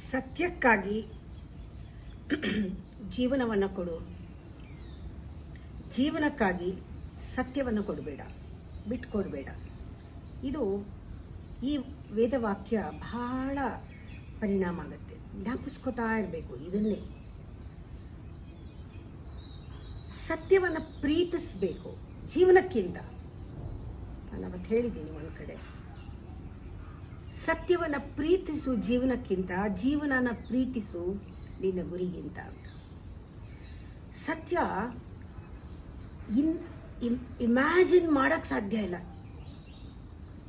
ಸತ್ಯಕ್ಕಾಗಿ ಜೀವನವನ್ನು ಕೊಡು, ಜೀವನಕ್ಕಾಗಿ ಸತ್ಯವನ್ನು ಕೊಡಬೇಡ, ಬಿಟ್ಕೊಡ್ಬೇಡ. ಇದು ಈ ವೇದವಾಕ್ಯ ಬಹಳ ಪರಿಣಾಮ ಆಗುತ್ತೆ. ಜ್ಞಾಪಿಸ್ಕೋತಾ ಇರಬೇಕು ಇದನ್ನೇ. ಸತ್ಯವನ್ನು ಪ್ರೀತಿಸಬೇಕು ಜೀವನಕ್ಕಿಂತ. ನಾನು ಅವತ್ತು ಹೇಳಿದ್ದೀನಿ ಒಂದು ಕಡೆ, ಸತ್ಯವನ್ನು ಪ್ರೀತಿಸು ಜೀವನಕ್ಕಿಂತ, ಜೀವನನ ಪ್ರೀತಿಸು ನಿನ್ನ ಗುರಿಗಿಂತ ಅಂತ. ಸತ್ಯ ಇಮ್ಯಾಜಿನ್ ಮಾಡಕ್ಕೆ ಸಾಧ್ಯ ಇಲ್ಲ,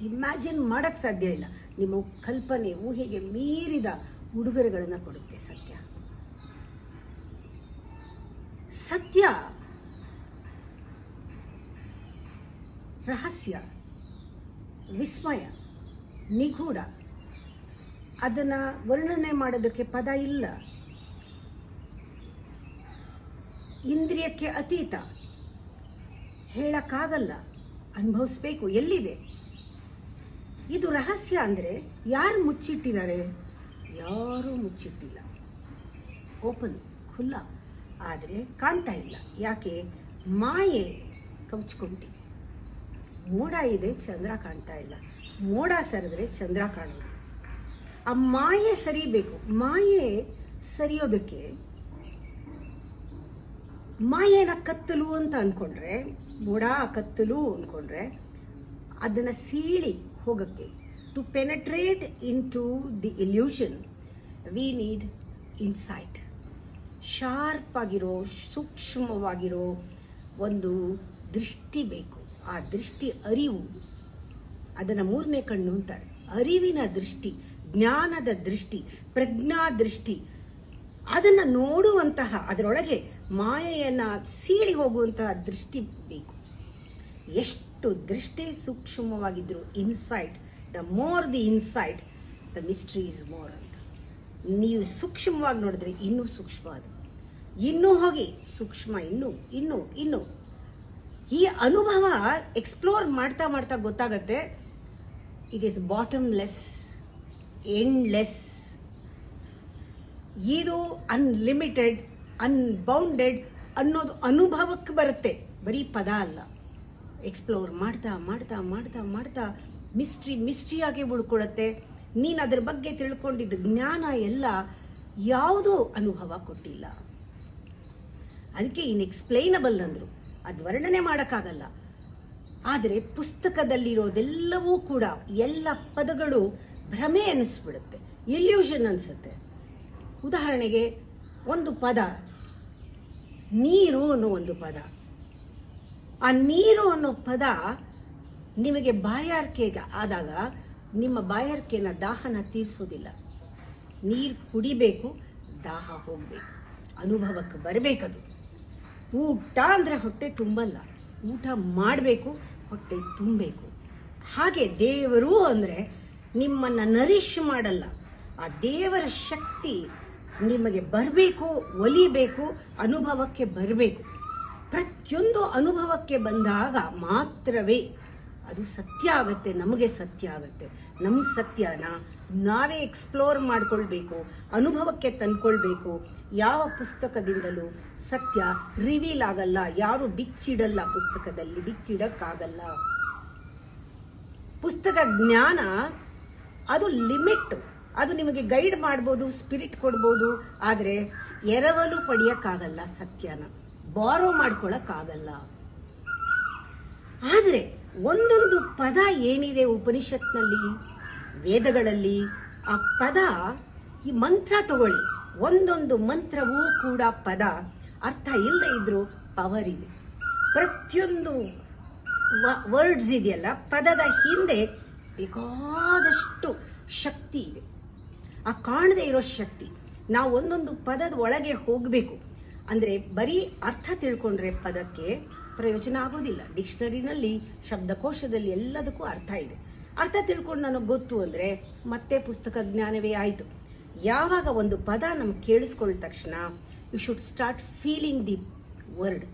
ಇಮ್ಯಾಜಿನ್ ಮಾಡಕ್ಕೆ ಸಾಧ್ಯ ಇಲ್ಲ. ನಿಮ್ಮ ಕಲ್ಪನೆ ಊಹೆಗೆ ಮೀರಿದ ಉಡುಗೊರೆಗಳನ್ನು ಕೊಡುತ್ತೆ ಸತ್ಯ. ಸತ್ಯ ರಹಸ್ಯ, ವಿಸ್ಮಯ, ನಿಗೂಢ. ಅದನ್ನ ವರ್ಣನೆ ಮಾಡೋದಕ್ಕೆ ಪದ ಇಲ್ಲ. ಇಂದ್ರಿಯಕ್ಕೆ ಅತೀತ, ಹೇಳಕ್ಕಾಗಲ್ಲ, ಅನುಭವಿಸ್ಬೇಕು. ಎಲ್ಲಿದೆ ಇದು ರಹಸ್ಯ? ಅಂದರೆ ಯಾರು ಮುಚ್ಚಿಟ್ಟಿದ್ದಾರೆ? ಯಾರೂ ಮುಚ್ಚಿಟ್ಟಿಲ್ಲ, ಓಪನ್, ಖುಲ್ಲ. ಆದರೆ ಕಾಣ್ತಾ ಇಲ್ಲ. ಯಾಕೆ? ಮಾಯೆ ಕವಚ್ಕೊಂಡಿದೆ. ಮೋಡ ಇದೆ, ಚಂದ್ರ ಕಾಣ್ತಾ ಇಲ್ಲ. ಮೋಡ ಸರಿದ್ರೆ ಚಂದ್ರ ಕಾಣೋದು. ಆ ಮಾಯೆ ಸರಿಬೇಕು. ಮಾಯೆ ಸರಿಯೋದಕ್ಕೆ ಮಾಯೆನ ಕತ್ತಲು ಅಂತ ಅಂದ್ಕೊಂಡ್ರೆ, ಮೋಡ ಕತ್ತಲು ಅಂದ್ಕೊಂಡ್ರೆ, ಅದನ್ನು ಸೀಳಿ ಹೋಗಕ್ಕೆ, to penetrate into the illusion we need insight. Sharp ಆಗಿರೋ, ಸೂಕ್ಷ್ಮವಾಗಿರೋ ಒಂದು ದೃಷ್ಟಿ ಬೇಕು. ಆ ದೃಷ್ಟಿ ಅರಿವು, ಅದನ್ನು ಮೂರನೇ ಕಣ್ಣು ಅಂತಾರೆ. ಅರಿವಿನ ದೃಷ್ಟಿ, ಜ್ಞಾನದ ದೃಷ್ಟಿ, ಪ್ರಜ್ಞಾ ದೃಷ್ಟಿ. ಅದನ್ನು ನೋಡುವಂತಹ, ಅದರೊಳಗೆ ಮಾಯೆಯನ್ನು ಸೀಳಿ ಹೋಗುವಂತಹ ದೃಷ್ಟಿ ಬೇಕು. ಎಷ್ಟು ದೃಷ್ಟಿ ಸೂಕ್ಷ್ಮವಾಗಿದ್ರು insight, the more the insight the mystery is more ಅಂತ. ನೀವು ಸೂಕ್ಷ್ಮವಾಗಿ ನೋಡಿದ್ರೆ ಇನ್ನೂ ಸೂಕ್ಷ್ಮ, ಅದು ಇನ್ನೂ ಹೋಗಿ ಸೂಕ್ಷ್ಮ, ಇನ್ನೂ. ಈ ಅನುಭವ ಎಕ್ಸ್ಪ್ಲೋರ್ ಮಾಡ್ತಾ ಮಾಡ್ತಾ ಗೊತ್ತಾಗತ್ತೆ, ಇಟ್ ಈಸ್ ಬಾಟಮ್ಲೆಸ್, ಎಂಡ್ಲೆಸ್. ಇದು ಅನ್ಲಿಮಿಟೆಡ್, ಅನ್ಬೌಂಡೆಡ್ ಅನ್ನೋದು ಅನುಭವಕ್ಕೆ ಬರುತ್ತೆ, ಬರೀ ಪದ ಅಲ್ಲ. ಎಕ್ಸ್ಪ್ಲೋರ್ ಮಾಡ್ತಾ ಮಾಡ್ತಾ ಮಾಡ್ತಾ ಮಾಡ್ತಾ ಮಿಸ್ಟ್ರಿಯಾಗಿ ಉಳ್ಕೊಳ್ಳುತ್ತೆ. ನೀನು ಅದ್ರ ಬಗ್ಗೆ ತಿಳ್ಕೊಂಡಿದ್ದ ಜ್ಞಾನ ಎಲ್ಲ ಯಾವುದೂ ಅನುಭವ ಕೊಟ್ಟಿಲ್ಲ. ಅದಕ್ಕೆ ಇನ್ಎಕ್ಸ್ಪ್ಲೈನಬಲ್ ಅಂದರು. ಅದು ವರ್ಣನೆ ಮಾಡೋಕ್ಕಾಗಲ್ಲ. ಆದರೆ ಪುಸ್ತಕದಲ್ಲಿರೋದೆಲ್ಲವೂ ಕೂಡ, ಎಲ್ಲ ಪದಗಳು ಭ್ರಮೆ ಅನ್ನಿಸ್ಬಿಡುತ್ತೆ, ಇಲ್ಯೂಷನ್ ಅನಿಸುತ್ತೆ. ಉದಾಹರಣೆಗೆ ಒಂದು ಪದ, ನೀರು ಅನ್ನೋ ಒಂದು ಪದ. ಆ ನೀರು ಅನ್ನೋ ಪದ ನಿಮಗೆ ಬಾಯಾರಿಕೆ ಆದಾಗ ನಿಮ್ಮ ಬಾಯಾರಿಕೆನ, ದಾಹನ ತೀರಿಸೋದಿಲ್ಲ. ನೀರು ಕುಡಿಬೇಕು, ದಾಹ ಹೋಗಬೇಕು, ಅನುಭವಕ್ಕೆ ಬರಬೇಕದು. ಊಟ ಅಂದರೆ ಹೊಟ್ಟೆ ತುಂಬಲ್ಲ, ಊಟ ಮಾಡಬೇಕು, ಹೊಟ್ಟೆ ತುಂಬಬೇಕು. ಹಾಗೆ ದೇವರು ಅಂದರೆ ನಿಮ್ಮನ್ನು ನರಿಶ್ ಮಾಡಲ್ಲ. ಆ ದೇವರ ಶಕ್ತಿ ನಿಮಗೆ ಬರಬೇಕು, ಒಲಿಬೇಕು, ಅನುಭವಕ್ಕೆ ಬರಬೇಕು. ಪ್ರತಿಯೊಂದು ಅನುಭವಕ್ಕೆ ಬಂದಾಗ ಮಾತ್ರವೇ ಅದು ಸತ್ಯ ಆಗುತ್ತೆ, ನಮಗೆ ಸತ್ಯ ಆಗುತ್ತೆ. ನಮ್ಮ ಸತ್ಯನ ನಾವೇ ಎಕ್ಸ್ಪ್ಲೋರ್ ಮಾಡ್ಕೊಳ್ಬೇಕು, ಅನುಭವಕ್ಕೆ ತಂದ್ಕೊಳ್ಬೇಕು. ಯಾವ ಪುಸ್ತಕದಿಂದಲೂ ಸತ್ಯ ರಿವೀಲ್ ಆಗಲ್ಲ, ಯಾರು ಬಿಚ್ಚಿಡಲ್ಲ. ಪುಸ್ತಕದಲ್ಲಿ ಬಿಚ್ಚಿಡಕ್ಕಾಗಲ್ಲ. ಪುಸ್ತಕ ಜ್ಞಾನ ಅದು ಲಿಮಿಟ್, ಅದು ನಿಮಗೆ ಗೈಡ್ ಮಾಡ್ಬೋದು, ಸ್ಪಿರಿಟ್ ಕೊಡ್ಬೋದು. ಆದರೆ ಎರವಲು ಪಡೆಯಕ್ಕಾಗಲ್ಲ, ಸತ್ಯನ ಬಾರೋ ಮಾಡ್ಕೊಳಕ್ಕಾಗಲ್ಲ. ಆದರೆ ಒಂದೊಂದು ಪದ ಏನಿದೆ ಉಪನಿಷತ್ನಲ್ಲಿ, ವೇದಗಳಲ್ಲಿ, ಆ ಪದ, ಈ ಮಂತ್ರ ತಗೊಳ್ಳಿ, ಒಂದೊಂದು ಮಂತ್ರವೂ ಕೂಡ ಪದ. ಅರ್ಥ ಇಲ್ಲದೆ ಇದ್ರೂ ಪವರ್ ಇದೆ. ಪ್ರತಿಯೊಂದು ವರ್ಡ್ಸ್ ಇದೆಯಲ್ಲ, ಪದದ ಹಿಂದೆ ಬೇಕಾದಷ್ಟು ಶಕ್ತಿ ಇದೆ. ಆ ಕಾಣದೇ ಇರೋ ಶಕ್ತಿ. ನಾವು ಒಂದೊಂದು ಪದದ ಒಳಗೆ ಹೋಗಬೇಕು. ಅಂದರೆ ಬರೀ ಅರ್ಥ ತಿಳ್ಕೊಂಡ್ರೆ ಪದಕ್ಕೆ ಪ್ರಯೋಜನ ಆಗೋದಿಲ್ಲ. ಡಿಕ್ಷನರಿನಲ್ಲಿ, ಶಬ್ದಕೋಶದಲ್ಲಿ ಎಲ್ಲದಕ್ಕೂ ಅರ್ಥ ಇದೆ. ಅರ್ಥ ತಿಳ್ಕೊಂಡು ನನಗೆ ಗೊತ್ತು ಅಂದರೆ ಮತ್ತೆ ಪುಸ್ತಕ ಜ್ಞಾನವೇ ಆಯಿತು. ಯಾವಾಗ ಒಂದು ಪದ ನಮ್ಗೆ ಕೇಳಿಸ್ಕೊಳ್ಳ ತಕ್ಷಣ you should start feeling the word.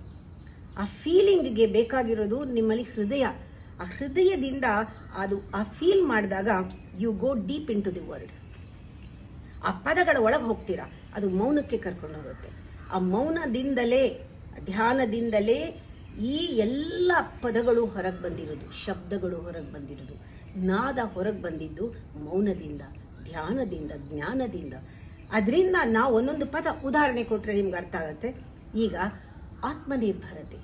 ಆ ಫೀಲಿಂಗ್ಗೆ ಬೇಕಾಗಿರೋದು ನಿಮ್ಮಲ್ಲಿ ಹೃದಯ. ಆ ಹೃದಯದಿಂದ ಅದು ಆ ಫೀಲ್ ಮಾಡಿದಾಗ you go deep into the word. ಆ ಪದಗಳ ಒಳಗೆ ಹೋಗ್ತೀರಾ, ಅದು ಮೌನಕ್ಕೆ ಕರ್ಕೊಂಡು ಹೋಗುತ್ತೆ. ಆ ಮೌನದಿಂದಲೇ, ಧ್ಯಾನದಿಂದಲೇ ಈ ಎಲ್ಲ ಪದಗಳು ಹೊರಗೆ ಬಂದಿರೋದು, ಶಬ್ದಗಳು ಹೊರಗೆ ಬಂದಿರೋದು, ನಾದ ಹೊರಗೆ ಬಂದಿದ್ದು ಮೌನದಿಂದ, ಧ್ಯಾನದಿಂದ, ಜ್ಞಾನದಿಂದ. ಅದರಿಂದ ನಾವು ಒಂದೊಂದು ಪದ ಉದಾಹರಣೆ ಕೊಟ್ಟರೆ ನಿಮ್ಗೆ ಅರ್ಥ ಆಗುತ್ತೆ. ಈಗ ಆತ್ಮನಿರ್ಭರತೆ,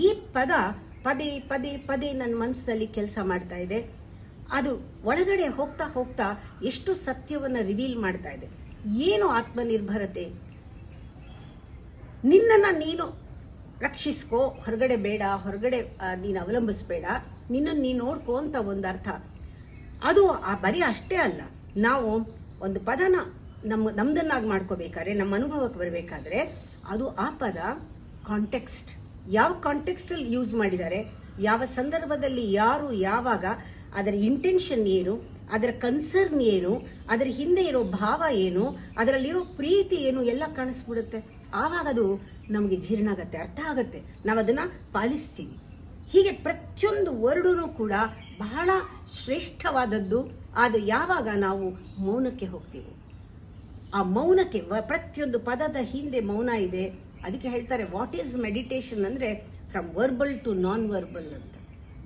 ಈ ಪದ ಪದೇ ಪದೇ ಪದೇ ನನ್ನ ಮನಸ್ಸಲ್ಲಿ ಕೆಲಸ ಮಾಡ್ತಾ ಇದೆ. ಅದು ಒಳಗಡೆ ಹೋಗ್ತಾ ಹೋಗ್ತಾ ಎಷ್ಟು ಸತ್ಯವನ್ನು ರಿವೀಲ್ ಮಾಡ್ತಾ ಇದೆ. ಏನು ಆತ್ಮನಿರ್ಭರತೆ? ನಿನ್ನನ್ನು ನೀನು ರಕ್ಷಿಸ್ಕೋ, ಹೊರಗಡೆ ಬೇಡ, ಹೊರಗಡೆ ನೀನು ಅವಲಂಬಿಸ್ಬೇಡ, ನಿನ್ನನ್ನು ನೀನು ನೋಡ್ಕೋ ಅಂತ ಒಂದು ಅರ್ಥ. ಅದು ಬರೀ ಅಷ್ಟೇ ಅಲ್ಲ, ನಾವು ಒಂದು ಪದನ ನಮ್ದನ್ನಾಗಿ ಮಾಡ್ಕೋಬೇಕಾದ್ರೆ, ನಮ್ಮ ಅನುಭವಕ್ಕೆ ಬರಬೇಕಾದ್ರೆ, ಅದು ಆ ಪದ ಕಾಂಟೆಕ್ಸ್ಟ್, ಯಾವ ಕಾಂಟೆಕ್ಸ್ಟಲ್ಲಿ ಯೂಸ್ ಮಾಡಿದ್ದಾರೆ, ಯಾವ ಸಂದರ್ಭದಲ್ಲಿ ಯಾರು ಯಾವಾಗ, ಅದರ ಇಂಟೆನ್ಷನ್ ಏನು, ಅದರ ಕನ್ಸರ್ನ್ ಏನು, ಅದರ ಹಿಂದೆ ಇರೋ ಭಾವ ಏನು, ಅದರಲ್ಲಿರೋ ಪ್ರೀತಿ ಏನು, ಎಲ್ಲ ಕಾಣಿಸ್ಬಿಡುತ್ತೆ. ಆವಾಗ ಅದು ನಮಗೆ ಜೀರ್ಣ ಆಗತ್ತೆ, ಅರ್ಥ ಆಗತ್ತೆ, ನಾವು ಅದನ್ನ ಪಾಲಿಸ್ತೀವಿ. ಹೀಗೆ ಪ್ರತಿಯೊಂದು ವರ್ಡೂ ಕೂಡ ಬಹಳ ಶ್ರೇಷ್ಠವಾದದ್ದು. ಅದು ಯಾವಾಗ ನಾವು ಮೌನಕ್ಕೆ ಹೋಗ್ತೀವಿ, ಆ ಮೌನಕ್ಕೆ, ಪ್ರತಿಯೊಂದು ಪದದ ಹಿಂದೆ ಮೌನ ಇದೆ. ಅದಕ್ಕೆ ಹೇಳ್ತಾರೆ ವಾಟ್ ಈಸ್ ಮೆಡಿಟೇಷನ್ ಅಂದ್ರೆ from verbal to non verbal ಅಂತ.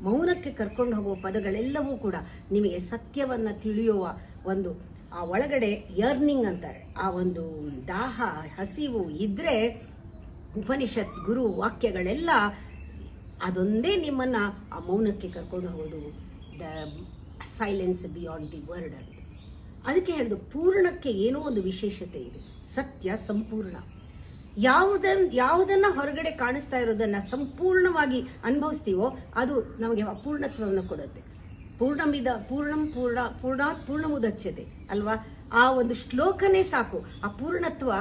ಮೌನಕ್ಕೆ ಕರ್ಕೊಂಡು ಹೋಗುವ ಪದಗಳೆಲ್ಲವೂ ಕೂಡ ನಿಮಗೆ ಸತ್ಯವನ್ನ ತಿಳಿಯುವ ಒಂದು, ಆ ಒಳಗಡೆ ಯರ್ನಿಂಗ್ ಅಂತಾರೆ, ಆ ಒಂದು ದಾಹ, ಹಸಿವು ಇದ್ರೆ ಉಪನಿಷತ್ ಗುರು ವಾಕ್ಯಗಳೆಲ್ಲ ಅದೊಂದೇ ನಿಮ್ಮನ್ನ ಆ ಮೌನಕ್ಕೆ ಕರ್ಕೊಂಡು ಹೋಗೋದು, the silence beyond the word ಅಂತ. ಅದಕ್ಕೆ ಪೂರ್ಣಕ್ಕೆ ಏನೋ ಒಂದು ವಿಶೇಷತೆ ಇದೆ. ಸತ್ಯ ಸಂಪೂರ್ಣ. ಯಾವುದನ್ನ ಹೊರಗಡೆ ಕಾಣಿಸ್ತಾ ಇರೋದನ್ನ ಸಂಪೂರ್ಣವಾಗಿ ಅನುಭವಿಸ್ತೀವೋ ಅದು ನಮಗೆ ಅಪೂರ್ಣತ್ವವನ್ನು ಕೊಡುತ್ತೆ. ಪೂರ್ಣಮುದಚ್ಯತೆ ಅಲ್ವಾ, ಆ ಒಂದು ಶ್ಲೋಕನೇ ಸಾಕು. ಆ ಪೂರ್ಣತ್ವ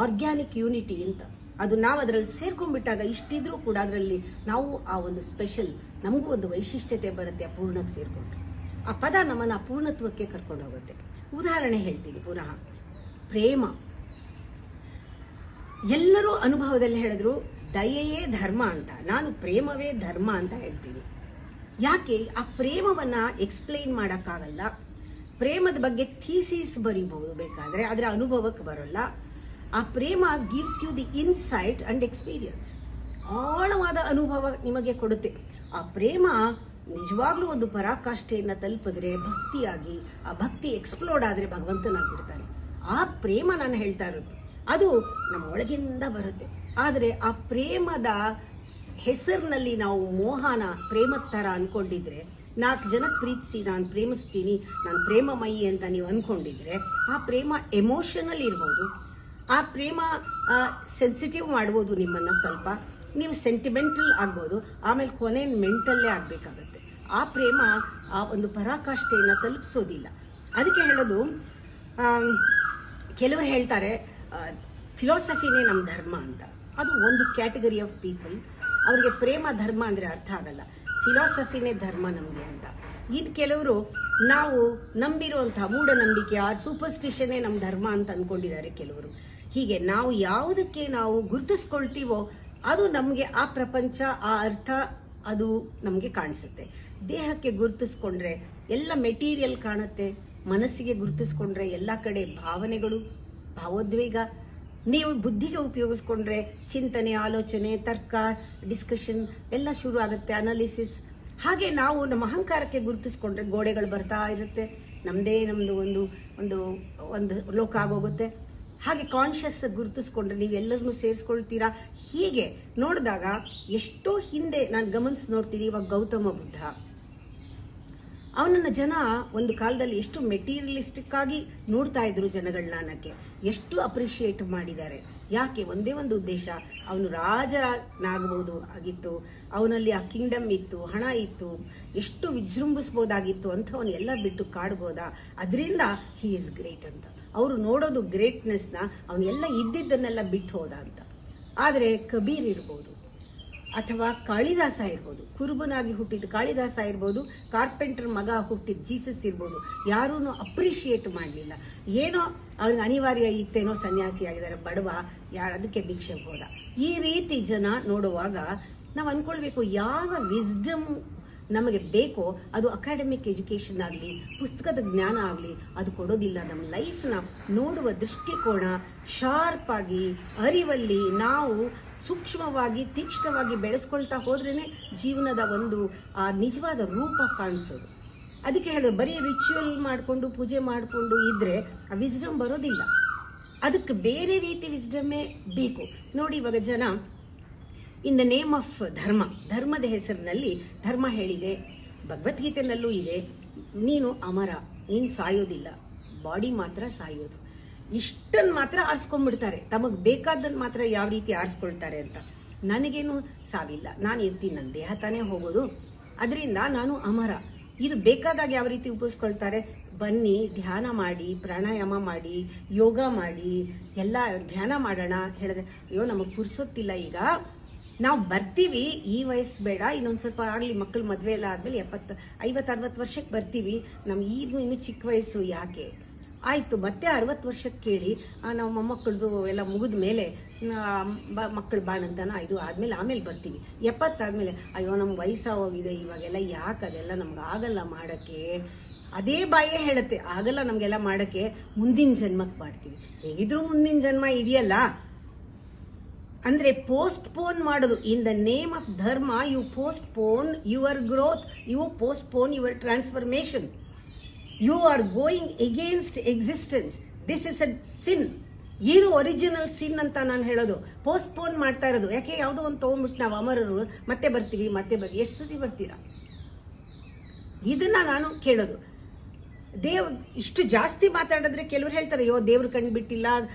ಆರ್ಗ್ಯಾನಿಕ್ ಯೂನಿಟಿ ಅಂತ. ಅದು ನಾವು ಅದರಲ್ಲಿ ಸೇರ್ಕೊಂಡ್ಬಿಟ್ಟಾಗ ಇಷ್ಟಿದ್ರೂ ಕೂಡ ಅದರಲ್ಲಿ ನಾವು ಆ ಒಂದು ಸ್ಪೆಷಲ್, ನಮಗೂ ಒಂದು ವೈಶಿಷ್ಟ್ಯತೆ ಬರುತ್ತೆ ಆ ಪೂರ್ಣಕ್ಕೆ ಸೇರ್ಕೊಂಡು. ಆ ಪದ ನಮ್ಮನ್ನ ಆ ಪೂರ್ಣತ್ವಕ್ಕೆ ಕರ್ಕೊಂಡು ಹೋಗುತ್ತೆ. ಉದಾಹರಣೆ ಹೇಳ್ತೀನಿ ಪುನಃ. ಪ್ರೇಮ, ಎಲ್ಲರೂ ಅನುಭವದಲ್ಲಿ ಹೇಳಿದ್ರು ದಯೆಯೇ ಧರ್ಮ ಅಂತ, ನಾನು ಪ್ರೇಮವೇ ಧರ್ಮ ಅಂತ ಹೇಳ್ತೀನಿ. ಯಾಕೆ? ಆ ಪ್ರೇಮವನ್ನ ಎಕ್ಸ್ಪ್ಲೈನ್ ಮಾಡೋಕ್ಕಾಗಲ್ಲ. ಪ್ರೇಮದ ಬಗ್ಗೆ ಥೀಸಿಸ್ ಬರಿಬಹುದು ಬೇಕಾದ್ರೆ, ಅದರ ಅನುಭವಕ್ಕೆ ಬರೋಲ್ಲ. ಆ ಪ್ರೇಮ gives you the insight and experience, ಆಳವಾದ ಅನುಭವ ನಿಮಗೆ ಕೊಡುತ್ತೆ. ಆ ಪ್ರೇಮ ನಿಜವಾಗ್ಲೂ ಒಂದು ಪರಾಕಾಷ್ಠೆಯನ್ನು ತಲುಪಿದ್ರೆ, ಭಕ್ತಿಯಾಗಿ ಆ ಭಕ್ತಿ ಎಕ್ಸ್ಪ್ಲೋರ್ಡ್ ಆದ್ರೆ ಭಗವಂತನಾಗ್ಬಿಡ್ತಾನೆ. ಆ ಪ್ರೇಮ ನಾನು ಹೇಳ್ತಾ ಇರೋದು ಅದು ನಮ್ಮ ಒಳಗಿಂದ ಬರುತ್ತೆ. ಆದರೆ ಆ ಪ್ರೇಮದ ಹೆಸರಿನಲ್ಲಿ ನಾವು ಮೋಹನ ಪ್ರೇಮದ ಥರ ಅನ್ಕೊಂಡಿದ್ರೆ, 4 ಜನಕ್ಕೆ ಪ್ರೀತಿಸಿ ನಾನು ಪ್ರೇಮಿಸ್ತೀನಿ, ನಾನು ಪ್ರೇಮಮಯಿ ಅಂತ ನೀವು ಅನ್ಕೊಂಡಿದ್ರೆ, ಆ ಪ್ರೇಮ ಎಮೋಷನಲ್ ಇರ್ಬೋದು, ಆ ಪ್ರೇಮ ಸೆನ್ಸಿಟಿವ್ ಮಾಡ್ಬೋದು ನಿಮ್ಮನ್ನ ಸ್ವಲ್ಪ, ನೀವು ಸೆಂಟಿಮೆಂಟಲ್ ಆಗ್ಬೋದು, ಆಮೇಲೆ ಕೊನೆ ಮೆಂಟಲ್ಲೇ ಆಗಬೇಕಾಗತ್ತೆ. ಆ ಪ್ರೇಮ ಆ ಒಂದು ಪರಾಕಾಷ್ಠೆಯನ್ನು ತಲುಪಿಸೋದಿಲ್ಲ. ಅದಕ್ಕೆ ಹೇಳೋದು, ಕೆಲವರು ಹೇಳ್ತಾರೆ ಫಿಲಾಸಫಿನೇ ನಮ್ಮ ಧರ್ಮ ಅಂತ. ಅದು ಒಂದು ಕ್ಯಾಟಗರಿ ಆಫ್ ಪೀಪಲ್. ಅವರಿಗೆ ಪ್ರೇಮ ಧರ್ಮ ಅಂದರೆ ಅರ್ಥ ಆಗಲ್ಲ, ಫಿಲಾಸಫಿನೇ ಧರ್ಮ ನಮಗೆ ಅಂತ. ಇನ್ನು ಕೆಲವರು ನಾವು ನಂಬಿರುವಂತಹ ಮೂಢನಂಬಿಕೆ ಆರ್ ಸೂಪರ್ಸ್ಟಿಷನ್ನೇ ನಮ್ಮ ಧರ್ಮ ಅಂತ ಅಂದ್ಕೊಂಡಿದ್ದಾರೆ ಕೆಲವರು. ಹೀಗೆ ನಾವು ಯಾವುದಕ್ಕೆ ನಾವು ಗುರುತಿಸ್ಕೊಳ್ತೀವೋ ಅದು ನಮಗೆ ಆ ಪ್ರಪಂಚ, ಆ ಅರ್ಥ ಅದು ನಮಗೆ ಕಾಣಿಸುತ್ತೆ. ದೇಹಕ್ಕೆ ಗುರುತಿಸ್ಕೊಂಡ್ರೆ ಎಲ್ಲ ಮೆಟೀರಿಯಲ್ ಕಾಣುತ್ತೆ, ಮನಸ್ಸಿಗೆ ಗುರುತಿಸ್ಕೊಂಡ್ರೆ ಎಲ್ಲ ಕಡೆ ಭಾವನೆಗಳು, ಭಾವೋದ್ವೇಗ. ನೀವು ಬುದ್ಧಿಗೆ ಉಪಯೋಗಿಸ್ಕೊಂಡ್ರೆ ಚಿಂತನೆ, ಆಲೋಚನೆ, ತರ್ಕ, ಡಿಸ್ಕಷನ್ ಎಲ್ಲ ಶುರು ಆಗುತ್ತೆ, ಅನಾಲಿಸಿಸ್. ಹಾಗೆ ನಾವು ನಮ್ಮ ಅಹಂಕಾರಕ್ಕೆ ಗುರುತಿಸ್ಕೊಂಡ್ರೆ ಗೋಡೆಗಳು ಬರ್ತಾ ಇರುತ್ತೆ, ನಮ್ಮದು ಒಂದು ಲೋಕ ಆಗೋಗುತ್ತೆ. ಹಾಗೆ ಕಾನ್ಷಿಯಸ್ ಗುರುತಿಸ್ಕೊಂಡ್ರೆ ನೀವೆಲ್ಲರನ್ನೂ ಸೇರಿಸ್ಕೊಳ್ತೀರಾ. ಹೀಗೆ ನೋಡಿದಾಗ ಎಷ್ಟೋ ಹಿಂದೆ ನಾನು ಗಮನಿಸಿ ನೋಡ್ತೀನಿ, ಇವಾಗ ಗೌತಮ ಬುದ್ಧ ಅವನನ್ನ ಜನ ಒಂದು ಕಾಲದಲ್ಲಿ ಎಷ್ಟು ಮೆಟೀರಿಯಲಿಸ್ಟಿಕ್ ಆಗಿ ನೋಡ್ತಾ ಇದ್ರು ಜನಗಳನ್ನ, ಅನ್ನಕ್ಕೆ ಎಷ್ಟು ಅಪ್ರಿಷಿಯೇಟ್ ಮಾಡಿದ್ದಾರೆ. ಯಾಕೆ? ಒಂದೇ ಒಂದು ಉದ್ದೇಶ, ಅವನು ರಾಜನಾಗಬಹುದು ಆಗಿತ್ತು, ಅವನಲ್ಲಿ ಆ ಕಿಂಗ್ಡಮ್ ಇತ್ತು, ಹಣ ಇತ್ತು, ಎಷ್ಟು ವಿಜೃಂಭಿಸ್ಬೋದಾಗಿತ್ತು ಅಂಥವನ್ನ ಎಲ್ಲ ಬಿಟ್ಟು ಕಾಡ್ಬೋದಾ, ಅದರಿಂದ ಹಿ ಇಸ್ ಗ್ರೇಟ್ ಅಂತ ಅವರು ನೋಡೋದು. ಗ್ರೇಟ್ನೆಸ್ನ ಅವನೆಲ್ಲ ಇದ್ದಿದ್ದನ್ನೆಲ್ಲ ಬಿಟ್ಟು ಹೋದ ಅಂತ. ಆದರೆ ಕಬೀರ್ ಇರ್ಬೋದು, ಅಥವಾ ಕಾಳಿದಾಸ ಇರ್ಬೋದು, ಕುರುಬನಾಗಿ ಹುಟ್ಟಿದ ಕಾಳಿದಾಸ ಇರ್ಬೋದು, ಕಾರ್ಪೆಂಟರ್ ಮಗ ಹುಟ್ಟಿದ ಜೀಸಸ್ ಇರ್ಬೋದು, ಯಾರೂ ಅಪ್ರಿಷಿಯೇಟ್ ಮಾಡಲಿಲ್ಲ. ಏನೋ ಅವ್ರಿಗೆ ಅನಿವಾರ್ಯ ಇತ್ತೇನೋ, ಸನ್ಯಾಸಿ ಆಗಿದ್ದಾರೆ, ಬಡವ, ಯಾರು ಅದಕ್ಕೆ ಭಿಕ್ಷೆಗೆ ಹೋದ. ಈ ರೀತಿ ಜನ ನೋಡುವಾಗ ನಾವು ಅನ್ಕೊಳ್ಬೇಕು, ಯಾವ ವಿಸ್ಡಮ್ ನಮಗೆ ಬೇಕೋ ಅದು ಅಕಾಡೆಮಿಕ್ ಎಜುಕೇಷನ್ ಆಗಲಿ, ಪುಸ್ತಕದ ಜ್ಞಾನ ಆಗಲಿ ಅದು ಕೊಡೋದಿಲ್ಲ. ನಮ್ಮ ಲೈಫ್ನ ನೋಡುವ ದೃಷ್ಟಿಕೋನ ಶಾರ್ಪ್ ಆಗಿ, ಅರಿವಲ್ಲಿ ನಾವು ಸೂಕ್ಷ್ಮವಾಗಿ, ತೀಕ್ಷ್ಣವಾಗಿ ಬೆಳೆಸ್ಕೊಳ್ತಾ ಹೋದ್ರೇ ಜೀವನದ ಒಂದು ನಿಜವಾದ ರೂಪ ಕಾಣಿಸೋದು. ಅದಕ್ಕೆ ಹೇಳೋದು, ಬರೀ ರಿಚುವಲ್ ಮಾಡಿಕೊಂಡು ಪೂಜೆ ಮಾಡಿಕೊಂಡು ಇದ್ರೆ ಆ ವಿಸ್ಡಮ್ ಬರೋದಿಲ್ಲ. ಅದಕ್ಕೆ ಬೇರೆ ರೀತಿ ವಿಸ್ಡಮ್ಮೇ ಬೇಕು. ನೋಡಿ, ಇವಾಗ ಜನ ಇನ್ ದ ನೇಮ್ ಆಫ್ ಧರ್ಮದ ಹೆಸರಿನಲ್ಲಿ ಧರ್ಮ ಹೇಳಿದೆ, ಭಗವದ್ಗೀತೆನಲ್ಲೂ ಇದೆ, ನೀನು ಅಮರ, ನೀನು ಸಾಯೋದಿಲ್ಲ, ಬಾಡಿ ಮಾತ್ರ ಸಾಯೋದು. ಇಷ್ಟನ್ನು ಮಾತ್ರ ಆರಿಸ್ಕೊಂಡ್ಬಿಡ್ತಾರೆ, ತಮಗೆ ಬೇಕಾದನ್ನು ಮಾತ್ರ ಯಾವ ರೀತಿ ಆರಿಸ್ಕೊಳ್ತಾರೆ ಅಂತ. ನನಗೇನು ಸಾವಿಲ್ಲ, ನಾನು ಇರ್ತೀನಿ, ನನ್ನ ದೇಹ ತಾನೇ ಹೋಗೋದು, ಅದರಿಂದ ನಾನು ಅಮರ. ಇದು ಬೇಕಾದಾಗ ಯಾವ ರೀತಿ ಉಪಯೋಗಿಸ್ಕೊಳ್ತಾರೆ, ಬನ್ನಿ ಧ್ಯಾನ ಮಾಡಿ, ಪ್ರಾಣಾಯಾಮ ಮಾಡಿ, ಯೋಗ ಮಾಡಿ, ಎಲ್ಲ ಧ್ಯಾನ ಮಾಡೋಣ ಹೇಳಿದ್ರೆ, ಅಯ್ಯೋ ನಮಗೆ ಪುರ್ಸೊತ್ತಿಲ್ಲ, ಈಗ ನಾವು ಬರ್ತೀವಿ, ಈ ವಯಸ್ಸು ಬೇಡ, ಇನ್ನೊಂದು ಸ್ವಲ್ಪ ಆಗಲಿ, ಮಕ್ಕಳು ಮದುವೆ ಎಲ್ಲ ಆದಮೇಲೆ 50-60 ವರ್ಷಕ್ಕೆ ಬರ್ತೀವಿ, ನಮ್ಗೆ ಈಗ ಇನ್ನೂ ಚಿಕ್ಕ ವಯಸ್ಸು ಯಾಕೆ, ಆಯಿತು ಮತ್ತೆ 60 ವರ್ಷಕ್ಕೆ ಕೇಳಿ, ನಾವು ಮೊಮ್ಮಕ್ಕಳದು ಎಲ್ಲ ಮುಗಿದ ಮೇಲೆ ಮಕ್ಕಳು ಬಾಣಂತನ ಇದು ಆಮೇಲೆ ಬರ್ತೀವಿ. 70 ಆದಮೇಲೆ ಅಯ್ಯೋ ನಮ್ಗೆ ವಯಸ್ಸಾಗೋಗಿದೆ, ಇವಾಗೆಲ್ಲ ಯಾಕೆ, ಅದೆಲ್ಲ ನಮ್ಗೆ ಆಗಲ್ಲ ಮಾಡೋಕ್ಕೆ. ಅದೇ ಬಾಯೇ ಹೇಳುತ್ತೆ, ಆಗಲ್ಲ ನಮಗೆಲ್ಲ ಮಾಡೋಕ್ಕೆ, ಮುಂದಿನ ಜನ್ಮಕ್ಕೆ ಮಾಡ್ತೀವಿ. ಹೇಗಿದ್ರು ಮುಂದಿನ ಜನ್ಮ ಇದೆಯಲ್ಲ ಅಂದರೆ ಪೋಸ್ಟ್ಪೋನ್ ಮಾಡೋದು. In the name of dharma you postpone your growth, you postpone your transformation. You are going against existence. This is a sin. ಇದು ಒರಿಜಿನಲ್ ಸಿನ್ ಅಂತ ನಾನು ಹೇಳೋದು. ಪೋಸ್ಟ್ಪೋನ್ ಮಾಡ್ತಾ ಇರೋದು. ಯಾಕೆ, ಯಾವುದೋ ಒಂದು ತೊಗೊಂಡ್ಬಿಟ್ಟು ನಾವು ಅಮರರು, ಮತ್ತೆ ಬರ್ತೀವಿ. ಎಷ್ಟು ಸತಿ ಬರ್ತೀರಾ? ಇದನ್ನ ನಾನು ಕೇಳೋದು. ಇಷ್ಟು ಜಾಸ್ತಿ ಮಾತಾಡಿದ್ರೆ ಕೆಲವ್ರು ಹೇಳ್ತಾರೆ, ಅಯ್ಯೋ ದೇವ್ರು ಕಂಡುಬಿಟ್ಟಿಲ್ಲ,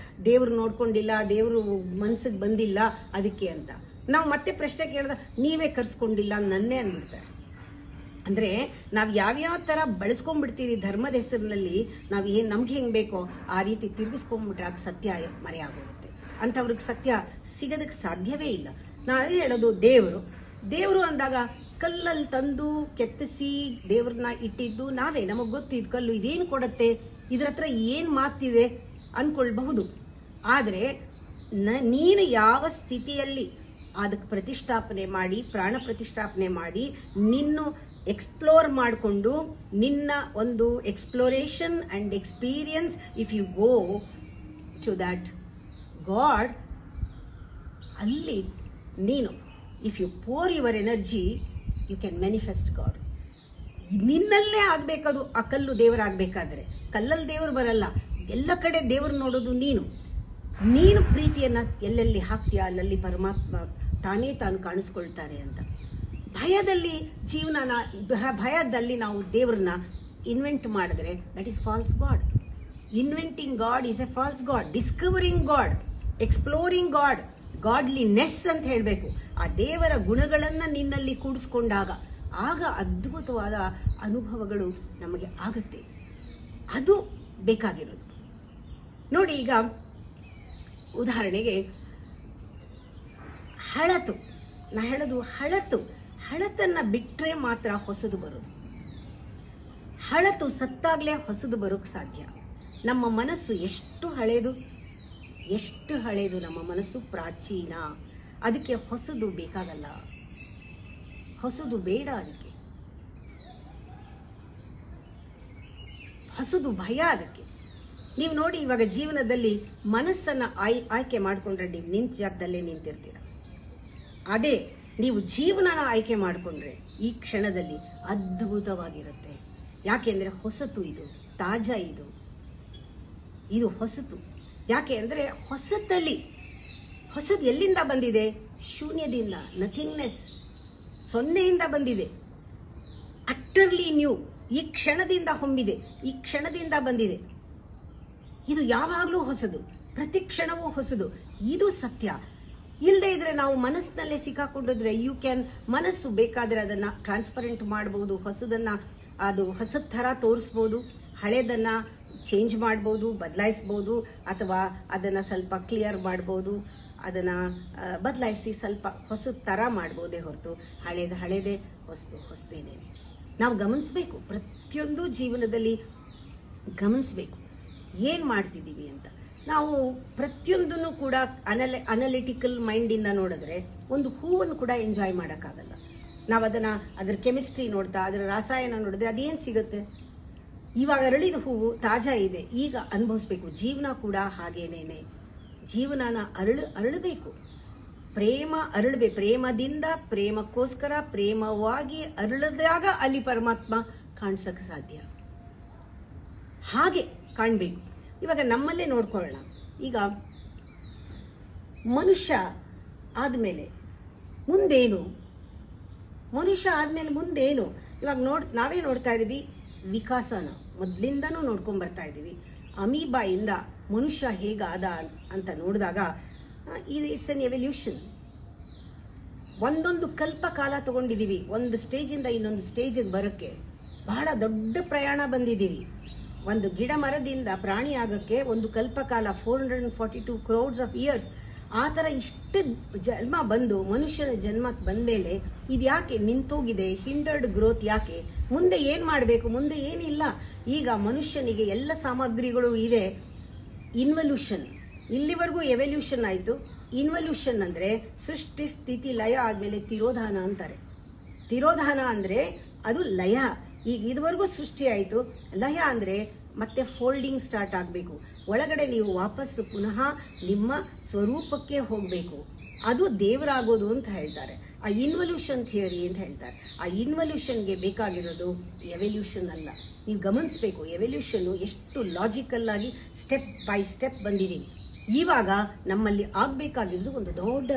ದೇವ್ರು ನೋಡ್ಕೊಂಡಿಲ್ಲ, ದೇವ್ರು ಮನ್ಸಿಗೆ ಬಂದಿಲ್ಲ ಅದಕ್ಕೆ ಅಂತ. ನಾವು ಮತ್ತೆ ಪ್ರಶ್ನೆ ಕೇಳಿದ, ನೀವೇ ಕರ್ಸ್ಕೊಂಡಿಲ್ಲ ನನ್ನೇ ಅಂದ್ಬಿಡ್ತಾರೆ. ಅಂದರೆ ನಾವು ಯಾವ್ಯಾವ ಥರ ಬಳಸ್ಕೊಂಡ್ಬಿಡ್ತೀವಿ ಧರ್ಮದ ಹೆಸರಿನಲ್ಲಿ, ನಾವು ನಮ್ಗೆ ಹೆಂಗೆ ಬೇಕೋ ಆ ರೀತಿ ತಿರುಗಿಸ್ಕೊಂಡ್ಬಿಟ್ರೆ ಆಗ ಸತ್ಯ ಮರೆಯಾಗೋಗುತ್ತೆ. ಅಂಥವ್ರಿಗೆ ಸತ್ಯ ಸಿಗೋದಕ್ಕೆ ಸಾಧ್ಯವೇ ಇಲ್ಲ. ನಾನು ಅದೇ ಹೇಳೋದು, ದೇವರು ಅಂದಾಗ ಕಲ್ಲಲ್ಲಿ ತಂದು ಕೆತ್ತಿಸಿ ದೇವ್ರನ್ನ ಇಟ್ಟಿದ್ದು ನಾವೇ. ನಮಗೆ ಗೊತ್ತಿದ್ದು ಕಲ್ಲು ಇದೇನು ಕೊಡುತ್ತೆ, ಇದ್ರ ಹತ್ರ ಏನು ಮಾತಿದೆ ಅಂದ್ಕೊಳ್ಬಹುದು. ಆದರೆ ನೀನು ಯಾವ ಸ್ಥಿತಿಯಲ್ಲಿ ಅದಕ್ಕೆ ಪ್ರತಿಷ್ಠಾಪನೆ ಮಾಡಿ, ಪ್ರಾಣ ಪ್ರತಿಷ್ಠಾಪನೆ ಮಾಡಿ, ನಿನ್ನ ಎಕ್ಸ್ಪ್ಲೋರ್ ಮಾಡಿಕೊಂಡು, ನಿನ್ನ ಒಂದು exploration and experience, if you go to that god, ಅಲ್ಲಿ ನೀನು if you pour your energy, you can manifest god. ನಿನ್ನಲ್ಲೇ ಆಗಬೇಕದು. ಆ ಕಲ್ಲು ದೇವರಾಗಬೇಕಾದ್ರೆ ಕಲ್ಲಲ್ಲಿ ದೇವರು ಬರಲ್ಲ. ಎಲ್ಲ ಕಡೆ ದೇವರು ನೋಡೋದು ನೀನು ಪ್ರೀತಿಯನ್ನು ಎಲ್ಲೆಲ್ಲಿ ಹಾಕ್ತೀಯ ಅಲ್ಲಲ್ಲಿ ಪರಮಾತ್ಮ ತಾನು ಕಾಣಿಸ್ಕೊಳ್ತಾರೆ ಅಂತ. ಭಯದಲ್ಲಿ ನಾವು ದೇವ್ರನ್ನ ಇನ್ವೆಂಟ್ ಮಾಡಿದ್ರೆ that is false god. Inventing god is a false god. Discovering god, exploring god, godliness ಅಂತ ಹೇಳಬೇಕು. ಆ ದೇವರ ಗುಣಗಳನ್ನು ನಿನ್ನಲ್ಲಿ ಕೂಡಿಸ್ಕೊಂಡಾಗ ಆಗ ಅದ್ಭುತವಾದ ಅನುಭವಗಳು ನಮಗೆ ಆಗುತ್ತೆ. ಅದು ಬೇಕಾಗಿರೋದು. ನೋಡಿ, ಈಗ ಉದಾಹರಣೆಗೆ ನಾ ಹೇಳೋದು ಹಳತನ್ನ ಬಿಟ್ಟರೆ ಮಾತ್ರ ಹೊಸದು ಬರೋದು. ಹಳತು ಸತ್ತಾಗ್ಲೇ ಹೊಸದು ಬರೋಕ್ಕೆ ಸಾಧ್ಯ. ನಮ್ಮ ಮನಸ್ಸು ಎಷ್ಟು ಹಳೇದು ನಮ್ಮ ಮನಸ್ಸು ಪ್ರಾಚೀನ. ಅದಕ್ಕೆ ಹೊಸದು ಬೇಕಾಗಲ್ಲ, ಹೊಸದು ಬೇಡ. ಅದಕ್ಕೆ ಹೊಸದು ಭಯ. ಅದಕ್ಕೆ ನೀವು ನೋಡಿ, ಇವಾಗ ಜೀವನದಲ್ಲಿ ಮನಸ್ಸನ್ನು ಆಯ್ಕೆ ಮಾಡಿಕೊಂಡ್ರೆ ನೀವು ನಿಂತ ಜಾಗದಲ್ಲೇ ನಿಂತಿರ್ತೀರ. ಅದೇ ನೀವು ಜೀವನನ ಆಯ್ಕೆ ಮಾಡಿಕೊಂಡ್ರೆ ಈ ಕ್ಷಣದಲ್ಲಿ ಅದ್ಭುತವಾಗಿರುತ್ತೆ. ಯಾಕೆಂದರೆ ಹೊಸತು, ಇದು ತಾಜಾ, ಇದು ಹೊಸತು. ಯಾಕೆ ಅಂದರೆ ಹೊಸದು ಎಲ್ಲಿಂದ ಬಂದಿದೆ? ಶೂನ್ಯದಿಂದ, ನಥಿಂಗ್ನೆಸ್, ಸೊನ್ನೆಯಿಂದ ಬಂದಿದೆ. ಅಟ್ಟರ್ಲಿ ನ್ಯೂ. ಈ ಕ್ಷಣದಿಂದ ಹೊಮ್ಮಿದೆ, ಈ ಕ್ಷಣದಿಂದ ಬಂದಿದೆ. ಇದು ಯಾವಾಗಲೂ ಹೊಸದು, ಪ್ರತಿ ಕ್ಷಣವೂ ಹೊಸದು. ಇದು ಸತ್ಯ. ಇಲ್ಲದೆ ಇದ್ರೆ ನಾವು ಮನಸ್ಸಿನಲ್ಲೇ ಸಿಕ್ಕಾಕೊಂಡಿದ್ರೆ ಮನಸ್ಸು ಬೇಕಾದರೆ ಅದನ್ನ ಟ್ರಾನ್ಸ್ಪರೆಂಟ್ ಮಾಡಬಹುದು. ಅದು ಹೊಸದ ಥರ ತೋರಿಸ್ಬೋದು, ಹಳೇದನ್ನ ಚೇಂಜ್ ಮಾಡ್ಬೋದು, ಬದಲಾಯಿಸ್ಬೋದು, ಅಥವಾ ಅದನ್ನು ಸ್ವಲ್ಪ ಕ್ಲಿಯರ್ ಮಾಡ್ಬೋದು, ಅದನ್ನು ಬದಲಾಯಿಸಿ ಸ್ವಲ್ಪ ಹೊಸದ ಥರ ಮಾಡ್ಬೋದೇ ಹೊರತು ಹಳೇದೇ ಹೊಸದೇನೆ. ನಾವು ಗಮನಿಸಬೇಕು, ಪ್ರತಿಯೊಂದು ಜೀವನದಲ್ಲಿ ಗಮನಿಸಬೇಕು ಏನು ಮಾಡ್ತಿದ್ದೀವಿ ಅಂತ. ನಾವು ಪ್ರತಿಯೊಂದನ್ನು ಕೂಡ ಅನಲಿಟಿಕಲ್ ಮೈಂಡಿಂದ ನೋಡಿದ್ರೆ ಒಂದು ಹೂವನ್ನು ಕೂಡ ಎಂಜಾಯ್ ಮಾಡೋಕ್ಕಾಗಲ್ಲ. ನಾವು ಅದರ ಕೆಮಿಸ್ಟ್ರಿ ನೋಡ್ತಾ ಅದರ ರಾಸಾಯನ ನೋಡಿದ್ರೆ ಅದೇನು ಸಿಗುತ್ತೆ? ಇವಾಗ ಅರಳಿದ ಹೂವು ತಾಜಾ ಇದೆ, ಈಗ ಅನುಭವಿಸ್ಬೇಕು. ಜೀವನ ಕೂಡ ಹಾಗೇನೇನೆ, ಜೀವನನ ಅರಳಬೇಕು, ಪ್ರೇಮ ಅರಳಬೇಕು. ಪ್ರೇಮದಿಂದ, ಪ್ರೇಮಕ್ಕೋಸ್ಕರ, ಪ್ರೇಮವಾಗಿ ಅರಳಿದಾಗ ಅಲ್ಲಿ ಪರಮಾತ್ಮ ಕಾಣಿಸಕ್ಕೆ ಸಾಧ್ಯ. ಹಾಗೆ ಕಾಣಬೇಕು. ಇವಾಗ ನಮ್ಮಲ್ಲೇ ನೋಡ್ಕೊಳ್ಳೋಣ. ಈಗ ಮನುಷ್ಯ ಆದಮೇಲೆ ಮುಂದೇನು? ಇವಾಗ ನಾವೇ ನೋಡ್ತಾ ಇದ್ದೀವಿ ವಿಕಾಸನ, ಮೊದಲಿಂದನೂ ನೋಡ್ಕೊಂಡ್ ಬರ್ತಾ ಇದ್ದೀವಿ. ಅಮೀಬಾಯಿಂದ ಮನುಷ್ಯ ಹೇಗಾದ ಅಂತ ನೋಡಿದಾಗ ಇಟ್ಸ್ ಎನ್ ಎವಲ್ಯೂಷನ್. ಒಂದೊಂದು ಕಲ್ಪ ಕಾಲ ತಗೊಂಡಿದ್ದೀವಿ. ಒಂದು ಸ್ಟೇಜಿಂದ ಇನ್ನೊಂದು ಸ್ಟೇಜಿಗೆ ಬರೋಕ್ಕೆ ಬಹಳ ದೊಡ್ಡ ಪ್ರಯಾಣ ಬಂದಿದ್ದೀವಿ. ಒಂದು ಗಿಡ ಮರದಿಂದ ಪ್ರಾಣಿ ಆಗೋಕ್ಕೆ ಒಂದು ಕಲ್ಪಕಾಲ 442 crores of years. ಆ ಥರ ಇಷ್ಟು ಜನ್ಮ ಬಂದು ಮನುಷ್ಯನ ಜನ್ಮಕ್ಕೆ ಬಂದಮೇಲೆ ಇದು ಯಾಕೆ ನಿಂತೋಗಿದೆ? ಹಿಂಡರ್ಡ್ ಗ್ರೋತ್ ಯಾಕೆ? ಮುಂದೆ ಏನು ಮಾಡಬೇಕು? ಮುಂದೆ ಏನಿಲ್ಲ. ಈಗ ಮನುಷ್ಯನಿಗೆ ಎಲ್ಲ ಸಾಮಗ್ರಿಗಳು ಇದೆ. ಇನ್ವಲ್ಯೂಷನ್, ಇಲ್ಲಿವರೆಗೂ ಎವಲ್ಯೂಷನ್ ಆಯಿತು. ಇನ್ವಲ್ಯೂಷನ್ ಅಂದರೆ ಸೃಷ್ಟಿ ಸ್ಥಿತಿ ಲಯ ಆದಮೇಲೆ ತಿರೋಧಾನ ಅಂತಾರೆ. ತಿರೋಧಾನ ಅಂದರೆ ಅದು ಲಯ. ಈಗ ಇದುವರೆಗೂ ಸೃಷ್ಟಿ ಆಯಿತು, ಲಯ ಅಂದರೆ ಮತ್ತೆ ಫೋಲ್ಡಿಂಗ್ ಸ್ಟಾರ್ಟ್ ಆಗಬೇಕು. ಒಳಗಡೆ ನೀವು ವಾಪಸ್ಸು ಪುನಃ ನಿಮ್ಮ ಸ್ವರೂಪಕ್ಕೆ ಹೋಗಬೇಕು. ಅದು ದೇವರಾಗೋದು ಅಂತ ಹೇಳ್ತಾರೆ. ಆ ಇನ್ವಲ್ಯೂಷನ್ ಥಿಯರಿ ಅಂತ ಹೇಳ್ತಾರೆ. ಆ ಇನ್ವಲ್ಯೂಷನ್ಗೆ ಬೇಕಾಗಿರೋದು ಎವಲ್ಯೂಷನ್ ಅಲ್ಲ. ನೀವು ಗಮನಿಸಬೇಕು, ಎವಲ್ಯೂಷನ್ನು ಎಷ್ಟು ಲಾಜಿಕಲ್ ಆಗಿ ಸ್ಟೆಪ್ ಬೈ ಸ್ಟೆಪ್ ಬಂದಿದ್ದೀವಿ. ಇವಾಗ ನಮ್ಮಲ್ಲಿ ಆಗಬೇಕಾಗಿದ್ದು ಒಂದು ದೊಡ್ಡ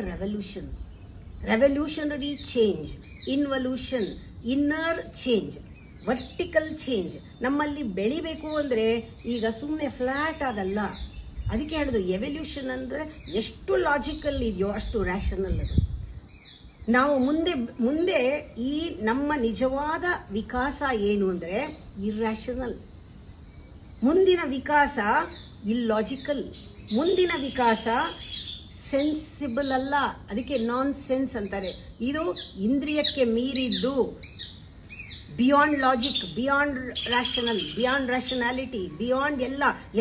revolutionary change, involution, inner change, vertical change ನಮ್ಮಲ್ಲಿ ಬೆಳಿಬೇಕು. ಅಂದರೆ ಈಗ ಸುಮ್ಮನೆ ಫ್ಲಾಟ್ ಆಗಲ್ಲ. ಅದಕ್ಕೆ ಹೇಳೋದು ಎವಲ್ಯೂಷನ್ ಅಂದರೆ ಎಷ್ಟು ಲಾಜಿಕಲ್ ಇದೆಯೋ ಅಷ್ಟು ರ್ಯಾಷನಲ್ ಅದು. ನಾವು ಮುಂದೆ ಈ ನಮ್ಮ ನಿಜವಾದ ವಿಕಾಸ ಏನು ಅಂದರೆ ಇರ್ರ್ಯಾಷನಲ್. ಮುಂದಿನ ವಿಕಾಸ ಇಲ್ಲಾಜಿಕಲ್. ಮುಂದಿನ ವಿಕಾಸ ಸೆನ್ಸಿಬಲ್ ಅಲ್ಲ. ಅದಕ್ಕೆ ನಾನ್ ಸೆನ್ಸ್ ಅಂತಾರೆ. ಇದು ಇಂದ್ರಿಯಕ್ಕೆ ಮೀರಿದ್ದು, beyond logic, beyond rationality, beyond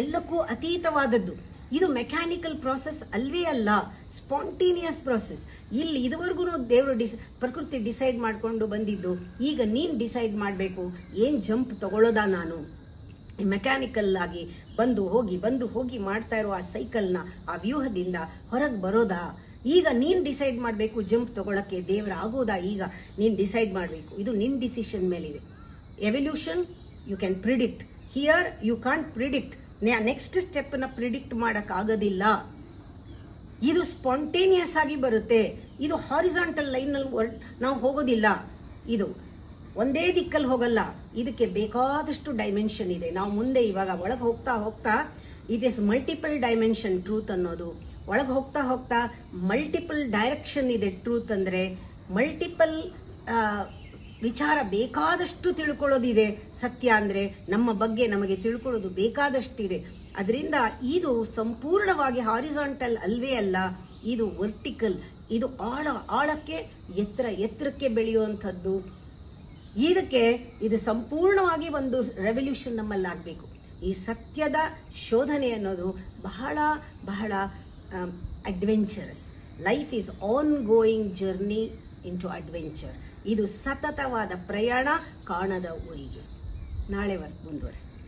ಎಲ್ಲಕ್ಕೂ ಅತೀತವಾದದ್ದು. ಇದು ಮೆಕ್ಯಾನಿಕಲ್ ಪ್ರಾಸೆಸ್ ಅಲ್ವೇ ಅಲ್ಲ, ಸ್ಪಾಂಟೇನಿಯಸ್ ಪ್ರಾಸೆಸ್. ಇಲ್ಲಿ ಇದುವರೆಗೂ ದೇವರು ಪ್ರಕೃತಿ ಡಿಸೈಡ್ ಮಾಡಿಕೊಂಡು ಬಂದಿದ್ದು. ಈಗ ನೀನು ಡಿಸೈಡ್ ಮಾಡಬೇಕು, ಏನು ಜಂಪ್ ತಗೊಳ್ಳೋದಾ ನಾನು? ಮೆಕ್ಯಾನಿಕಲ್ ಆಗಿ ಬಂದು ಹೋಗಿ ಮಾಡ್ತಾ ಇರೋ ಆ ಸೈಕಲ್ನ, ಆ ವ್ಯೂಹದಿಂದ ಹೊರಗೆ ಬರೋದಾ? ಈಗ ನೀನು ಡಿಸೈಡ್ ಮಾಡಬೇಕು ಜಂಪ್ ತಗೊಳಕ್ಕೆ. ದೇವರ ಆಗೋದಾ? ಈಗ ನೀನು ಡಿಸೈಡ್ ಮಾಡಬೇಕು. ಇದು ನಿನ್ನ ಡಿಸಿಷನ್ ಮೇಲಿದೆ. Evolution you can predict, here you can't predict. Next ಸ್ಟೆಪ್ನ ಪ್ರಿಡಿಕ್ಟ್ ಮಾಡೋಕ್ಕಾಗೋದಿಲ್ಲ. ಇದು ಸ್ಪಾಂಟೇನಿಯಸ್ ಆಗಿ ಬರುತ್ತೆ. ಇದು ಹಾರಿಜಾಂಟಲ್ ಲೈನಲ್ಲಿ ನಾವು ಹೋಗೋದಿಲ್ಲ. ಇದು ಒಂದೇ ದಿಕ್ಕಲ್ಲಿ ಹೋಗಲ್ಲ. ಇದಕ್ಕೆ ಬೇಕಾದಷ್ಟು ಡೈಮೆನ್ಷನ್ ಇದೆ. ನಾವು ಮುಂದೆ ಇವಾಗ ಒಳಗೆ ಹೋಗ್ತಾ it is multiple dimension truth ಅನ್ನೋದು. ಒಳಗೆ ಹೋಗ್ತಾ ಮಲ್ಟಿಪಲ್ ಡೈರೆಕ್ಷನ್ ಇದೆ ಟ್ರೂತ್ ಅಂದರೆ. ಮಲ್ಟಿಪಲ್ ವಿಚಾರ ಬೇಕಾದಷ್ಟು ತಿಳ್ಕೊಳ್ಳೋದಿದೆ. ಸತ್ಯ ಅಂದರೆ ನಮ್ಮ ಬಗ್ಗೆ ನಮಗೆ ತಿಳ್ಕೊಳ್ಳೋದು ಬೇಕಾದಷ್ಟಿದೆ. ಅದರಿಂದ ಇದು ಸಂಪೂರ್ಣವಾಗಿ ಹಾರಿಜಾಂಟಲ್ ಅಲ್ವೇ ಅಲ್ಲ, ಇದು ವರ್ಟಿಕಲ್. ಇದು ಆಳಕ್ಕೆ ಎತ್ತರಕ್ಕೆ ಬೆಳೆಯುವಂಥದ್ದು. ಇದಕ್ಕೆ ಇದು ಸಂಪೂರ್ಣವಾಗಿ ಒಂದು ರೆವಲ್ಯೂಷನ್ ನಮ್ಮಲ್ಲಿ ಆಗಬೇಕು. ಈ ಸತ್ಯದ ಶೋಧನೆ ಅನ್ನೋದು ಬಹಳ ಬಹಳ adventurous. Life is on going journey into adventure. ಇದು ಸತತವಾದ ಪ್ರಯಾಣ ಕಾಣದ ಊರಿಗೆ. ನಾಳೆ ಮುಂದುವರಿಸ್ತೀನಿ.